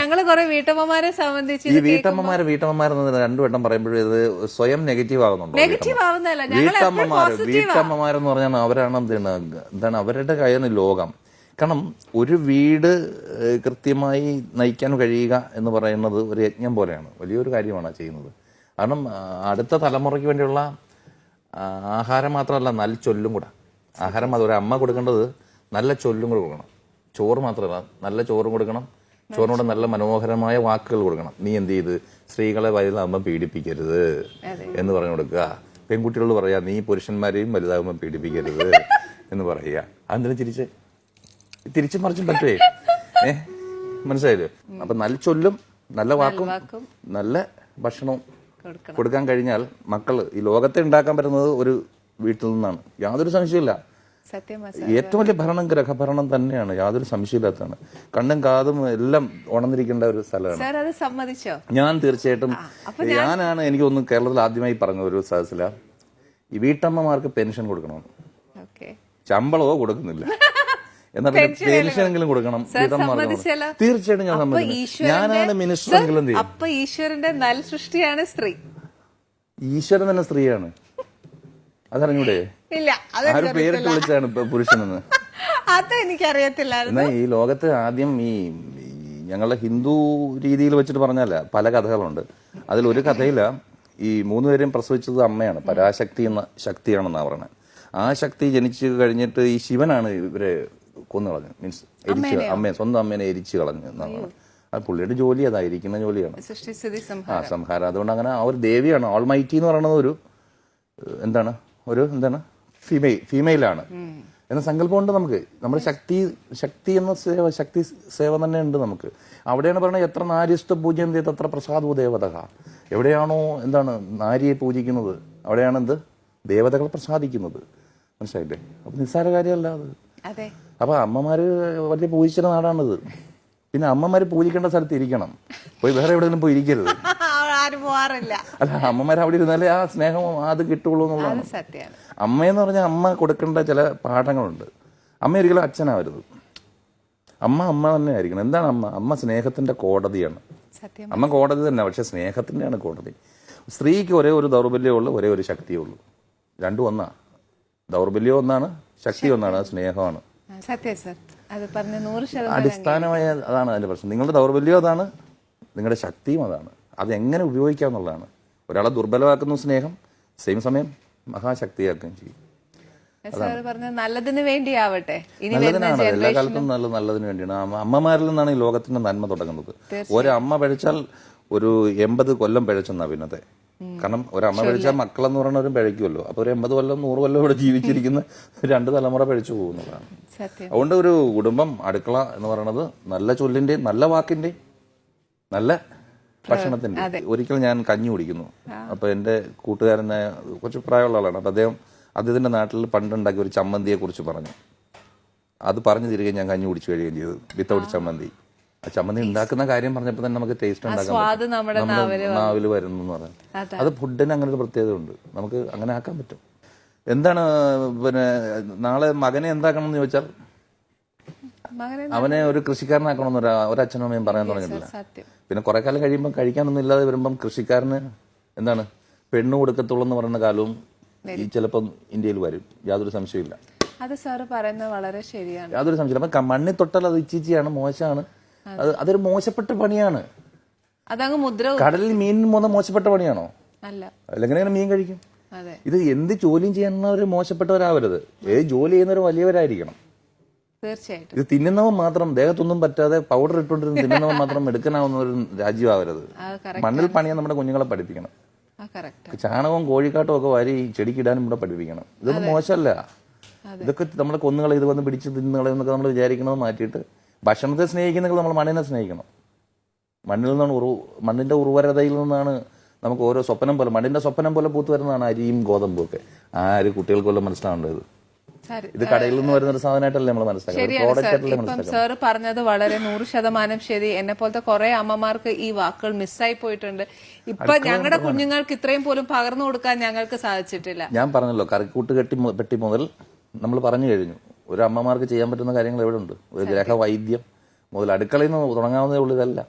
ഞങ്ങള് കുറെ വീട്ടമ്മമാരെ സംബന്ധിച്ച് ഈ വീട്ടമ്മമാരെന്ന് രണ്ടു വട്ടം പറയുമ്പോഴും ഇത് സ്വയം നെഗറ്റീവ് ആകുന്നുണ്ടോ? നെഗറ്റീവ് ആവുന്നതല്ല, വീട്ടമ്മമാരെന്ന് പറഞ്ഞാൽ അവരാണ് എന്താണ് അവരുടെ കയ്യിൽ ലോകം. കാരണം ഒരു വീട് കൃത്യമായി നയിക്കാൻ കഴിയുക എന്ന് പറയുന്നത് ഒരു യജ്ഞം പോലെയാണ്, വലിയൊരു കാര്യമാണ് ചെയ്യുന്നത്. കാരണം അടുത്ത തലമുറയ്ക്ക് വേണ്ടിയുള്ള ആഹാരം മാത്രമല്ല, നല്ല ചൊല്ലും കൂടെ. ആഹാരം അത് ഒരു അമ്മ കൊടുക്കേണ്ടത് നല്ല ചൊല്ലും കൂടെ കൊടുക്കണം. ചോറ് മാത്രമല്ല, നല്ല ചോറും കൊടുക്കണം. ചോറിനോട് നല്ല മനോഹരമായ വാക്കുകൾ കൊടുക്കണം. നീ എന്ത് ചെയ്ത് സ്ത്രീകളെ വലുതാകുമ്പോൾ പീഡിപ്പിക്കരുത് എന്ന് പറഞ്ഞു കൊടുക്കുക. പെൺകുട്ടികളോട് പറയാ, നീ പുരുഷന്മാരെയും വലുതാകുമ്പോൾ പീഡിപ്പിക്കരുത് എന്ന് പറയുക. അതെന്തിനും തിരിച്ചു മറിച്ചും പറ്റുവേ. മനസ്സിലായില്ലേ? അപ്പൊ നല്ല ചൊല്ലും നല്ല വാക്കും നല്ല ഭക്ഷണവും കൊടുക്കാൻ കഴിഞ്ഞാൽ മക്കള് ഈ ലോകത്തെ ഉണ്ടാക്കാൻ പറ്റുന്നത് ഒരു വീട്ടിൽ നിന്നാണ്, യാതൊരു സംശയമില്ല. ഏറ്റവും വലിയ ഭരണം ഗ്രഹഭരണം തന്നെയാണ്, യാതൊരു സംശയമില്ലാത്തതാണ്. കണ്ണും കാതും എല്ലാം ഉണർന്നിരിക്കേണ്ട ഒരു സ്ഥലമാണ്. ഞാൻ തീർച്ചയായിട്ടും ഞാനാണ് എനിക്ക് തോന്നുന്നു കേരളത്തിൽ ആദ്യമായി പറഞ്ഞ ഒരു സദസ്സില ഈ വീട്ടമ്മമാർക്ക് പെൻഷൻ കൊടുക്കണം. ശമ്പളമോ കൊടുക്കുന്നില്ല, എന്നാൽ പെൻഷനെങ്കിലും കൊടുക്കണം വീട്ടമ്മമാർക്ക്. തീർച്ചയായിട്ടും ഞാൻ സമ്മതിക്കുന്നു. ഞാനാണ് മിനിസ്റ്റർ എങ്കിലും ചെയ്യും. അപ്പൊ ഈശ്വരന്റെ നൽ സൃഷ്ടിയാണ് സ്ത്രീ. ഈശ്വരൻ തന്നെ സ്ത്രീയാണ്, അതറിഞ്ഞൂടെ? ആരും പേരിട്ട് വിളിച്ചാണ് പുരുഷനെന്ന്. അതെനിക്കറിയത്തില്ല. എന്നാ ഈ ലോകത്ത് ആദ്യം ഈ ഞങ്ങളുടെ ഹിന്ദു രീതിയിൽ വെച്ചിട്ട് പറഞ്ഞല്ല, പല കഥകളുണ്ട്. അതിലൊരു കഥയില ഈ മൂന്നുപേരെയും പ്രസവിച്ചത് അമ്മയാണ്, പരാശക്തി എന്ന ശക്തിയാണെന്നാ പറഞ്ഞത്. ആ ശക്തി ജനിച്ചു കഴിഞ്ഞിട്ട് ഈ ശിവനാണ് ഇവരെ കൊന്നു കളഞ്ഞു, മീൻസ് അമ്മയെ, സ്വന്തം അമ്മേനെ എരിച്ചു കളഞ്ഞു എന്നാണ്. അത് പുള്ളിയുടെ ജോലി അതായിരിക്കുന്ന ജോലിയാണ്, സംഹാരം. അതുകൊണ്ട് അങ്ങനെ ആ ഒരു ദേവിയാണ്, ഓൾമൈറ്റി എന്ന് പറയുന്നത് ഒരു എന്താണ് ഫീമെയിലാണ് എന്ന സങ്കല്പമുണ്ട് നമുക്ക്. നമ്മുടെ ശക്തി എന്ന ശക്തി സേവ തന്നെ ഉണ്ട് നമുക്ക്. അവിടെയാണ് പറയുന്നത്, എത്ര നാര്യസ്ത്വ പൂജ്യം തത്ര പ്രസാദോ ദേവത. എവിടെയാണോ നാരിയെ പൂജിക്കുന്നത്, അവിടെയാണ് ദേവതകൾ പ്രസാദിക്കുന്നത്. മനസ്സിലായില്ലേ? അപ്പൊ നിസ്സാര കാര്യമല്ല അത്. അപ്പൊ അമ്മമാര് വലിയ പൂജിച്ച നാടാണിത്. പിന്നെ അമ്മമാര് പൂജിക്കേണ്ട സ്ഥലത്ത് ഇരിക്കണം, പോയി വേറെ എവിടെയെങ്കിലും പോയി ഇരിക്കരുത്. അല്ല, അമ്മമാർ അവിടെ ഇരുന്നാലേ ആ സ്നേഹം അത് കിട്ടുള്ളൂ എന്നുള്ളതാണ്. അമ്മയെന്ന് പറഞ്ഞാൽ അമ്മ കൊടുക്കേണ്ട ചില പാഠങ്ങളുണ്ട്. അമ്മ ഒരിക്കലും അച്ഛനാവരുത്. അമ്മ തന്നെ ആയിരിക്കണം. എന്താണ് അമ്മ സ്നേഹത്തിന്റെ കോടതിയാണ്. അമ്മ കോടതി തന്നെ, പക്ഷെ സ്നേഹത്തിന്റെയാണ് കോടതി. സ്ത്രീക്ക് ഒരേ ഒരു ദൗർബല്യമുള്ളൂ, ഒരേ ഒരു ശക്തിയുള്ളൂ. രണ്ടും ഒന്നാ. ദൗർബല്യം ഒന്നാണ്, ശക്തി ഒന്നാണ്, അത് സ്നേഹമാണ്. അടിസ്ഥാനമായ അതാണ് അതിന്റെ പ്രശ്നം. നിങ്ങളുടെ ദൗർബല്യം അതാണ്, നിങ്ങളുടെ ശക്തിയും അതാണ്. അതെങ്ങനെ ഉപയോഗിക്കാന്നുള്ളതാണ്. ഒരാളെ ദുർബലമാക്കുന്നു സ്നേഹം, സെയിം സമയം മഹാശക്തിയാക്കുകയും ചെയ്യും. നല്ലതിന് വേണ്ടിയാവട്ടെ, നല്ലതിനാണ്, എല്ലാ കാലത്തും നല്ലതിന് വേണ്ടിയാണ്. അമ്മമാരിൽ നിന്നാണ് ഈ ലോകത്തിന്റെ നന്മ തുടങ്ങുന്നത്. ഒരമ്മ പഴിച്ചാൽ ഒരു 80 കൊല്ലം പിഴച്ചെന്നാ പിന്നത്തെ. കാരണം ഒരമ്മ പഴിച്ചാൽ മക്കളെന്ന് പറയുന്നവരും പിഴയ്ക്കുമല്ലോ. അപ്പൊ ഒരു 80 കൊല്ലം 100 കൊല്ലം ഇവിടെ ജീവിച്ചിരിക്കുന്ന 2 തലമുറ പിഴച്ചു പോകുന്നതാണ്. അതുകൊണ്ട് ഒരു കുടുംബം, അടുക്കള എന്ന് പറയുന്നത് നല്ല ചൊല്ലിന്റെയും നല്ല വാക്കിന്റെയും നല്ല ഭക്ഷണത്തിന്റെ. ഒരിക്കൽ ഞാൻ കഞ്ഞി കുടിക്കുന്നു. അപ്പൊ എന്റെ കൂട്ടുകാരനെ, കുറച്ച് പ്രായമുള്ള ആളാണ്. അപ്പൊ അദ്ദേഹത്തിന്റെ നാട്ടിൽ പണ്ടുണ്ടാക്കിയ ഒരു ചമ്മന്തിയെ കുറിച്ച് പറഞ്ഞു. അത് പറഞ്ഞു തിരികെ ഞാൻ കഞ്ഞി കുടിച്ചു കഴിയുകയും ചെയ്തു, വിത്തൗട്ട് ചമ്മന്തി. ആ ചമ്മന്തി ഉണ്ടാക്കുന്ന കാര്യം പറഞ്ഞപ്പോൾ തന്നെ നമുക്ക് ടേസ്റ്റ് ഉണ്ടാക്കാൻ നമ്മുടെ നാവിൽ വരുന്നു എന്ന് പറയാം. അത് ഫുഡിന് അങ്ങനെ ഒരു പ്രത്യേകത ഉണ്ട്, നമുക്ക് അങ്ങനെ ആക്കാൻ പറ്റും. എന്താണ് പിന്നെ നാളെ മകനെ എന്താക്കണം എന്ന് ചോദിച്ചാൽ, അവനെ ഒരു കൃഷിക്കാരനാക്കണമെന്ന് ഒരച്ഛനും അമ്മയും പറയാൻ തുടങ്ങിയിട്ടില്ല. പിന്നെ കുറെ കാലം കഴിയുമ്പോൾ കഴിക്കാനൊന്നും ഇല്ലാതെ വരുമ്പം കൃഷിക്കാരന് പെണ്ണു കൊടുക്കത്തുള്ളൂ എന്ന് പറയുന്ന കാലവും ഈ ചിലപ്പം ഇന്ത്യയിൽ വരും, യാതൊരു സംശയമില്ല. അത് സാറ് പറയുന്നത് വളരെ ശരിയാണ്, യാതൊരു സംശയമില്ല. അപ്പൊ മണ്ണിൽ തൊട്ടാൽ അത് ഇച്ചിച്ചിയാണ്, മോശമാണ്. അതൊരു മോശപ്പെട്ട പണിയാണ്. അതങ്ങ് മുദ്ര. കടലിൽ മീൻ മോശപ്പെട്ട പണിയാണോ? അല്ല. അല്ലെങ്കിൽ മീൻ കഴിക്കും. ഇത് എന്ത് ജോലിയും ചെയ്യുന്നവർ മോശപ്പെട്ടവരാവരുത്. ഏത് ജോലി ചെയ്യുന്നവർ വലിയവരായിരിക്കണം. തീർച്ചയായിട്ടും. ഇത് തിന്നുന്നവൻ മാത്രം, ദേഹത്തൊന്നും പറ്റാതെ പൗഡർ ഇട്ടുകൊണ്ടിരുന്ന് തിന്നുന്നവൻ മാത്രം എടുക്കാനാവുന്ന ഒരു രാജ്യമാവരുത്. മണ്ണിൽ പണിയാൻ നമ്മുടെ കുഞ്ഞുങ്ങളെ പഠിപ്പിക്കണം. ചാണകവും കോഴിക്കാട്ടും ഒക്കെ വാരി ചെടിക്കിടാനും ഇവിടെ പഠിപ്പിക്കണം. ഇതൊന്നും മോശമല്ല. ഇതൊക്കെ നമ്മളെ കൊന്നുകളെ ഇത് വന്ന് പിടിച്ച് തിന്നുകളെന്നൊക്കെ നമ്മൾ വിചാരിക്കുന്നത് മാറ്റിയിട്ട് ഭക്ഷണത്തെ സ്നേഹിക്കുന്നെങ്കിൽ നമ്മൾ മണ്ണിനെ സ്നേഹിക്കണം. മണ്ണിന്റെ ഉർവരതയിൽ നിന്നാണ് നമുക്ക് ഓരോ സ്വപ്നം പോലെ, മണ്ണിന്റെ സ്വപ്നം പോലെ പൂത്തു വരുന്നതാണ് അരിയും ഗോതമ്പും ഒക്കെ. കുട്ടികൾക്കെല്ലാം മനസ്സിലാവേണ്ടത്. ഇത് കടയിൽ നിന്ന് വരുന്ന ഒരു സാധനമായിട്ടല്ലേ നമ്മൾ മനസ്സിലാക്കുന്നത്. സാറ് പറഞ്ഞത് വളരെ 100% ശരി. എന്നെ പോലത്തെ കുറെ അമ്മമാർക്ക് ഈ വാക്കുകൾ മിസ്സായി പോയിട്ടുണ്ട്. ഇപ്പൊ ഞങ്ങളുടെ കുഞ്ഞുങ്ങൾക്ക് ഇത്രയും പോലും പകർന്നു കൊടുക്കാൻ ഞങ്ങൾക്ക് സാധിച്ചിട്ടില്ല. ഞാൻ പറഞ്ഞല്ലോ, കറിക്കൂട്ട് പെട്ടി മുതൽ നമ്മൾ പറഞ്ഞു കഴിഞ്ഞു. ഒരു അമ്മമാർക്ക് ചെയ്യാൻ പറ്റുന്ന കാര്യങ്ങൾ എവിടെ ഉണ്ട്? ഒരു ഗ്രഹവൈദ്യം, മുതൽ അടുക്കളയിൽ നിന്ന് തുടങ്ങാവുന്നതേ ഉള്ളൂ ഇതല്ല.